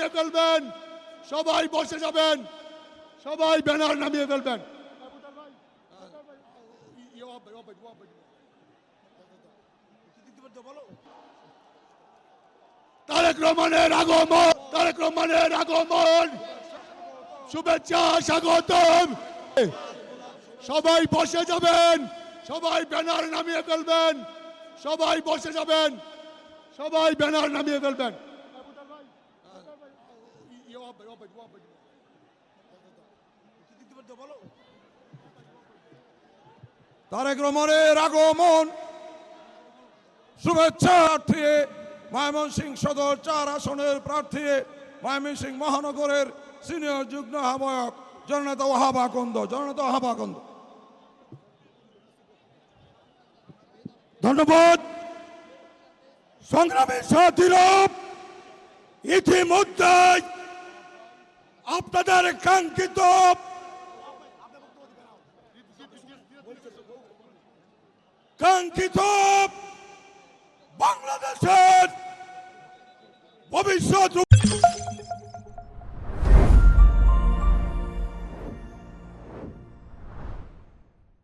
নামিয়ে ফেলবেন, সবাই বসে যাবেন, সবাই ব্যানার নামিয়ে ফেলবেন। তারেক রহমানের আগমন, তারেক রহমানের আগমন, শুভেচ্ছা, স্বাগতম। সবাই বসে যাবেন, সবাই ব্যানার নামিয়ে ফেলবেন, সবাই বসে যাবেন, সবাই ব্যানার নামিয়ে ফেলবেন। তারেক রহমানের আগমন, শুভেচ্ছা প্রার্থী ময়মনসিংহ সদর 4 আসনের প্রার্থী ময়মনসিংহ মহানগরের সিনিয়র যুগ্ম আহ্বায়ক জননেতা ওয়াহাব আকন্দ। জননেতা ওয়াহাব আকন্দ। ধন্যবাদ। সংগ্রামী সাথীরা, ইতিমধ্যে আপনাদের কাঙ্ক্ষিত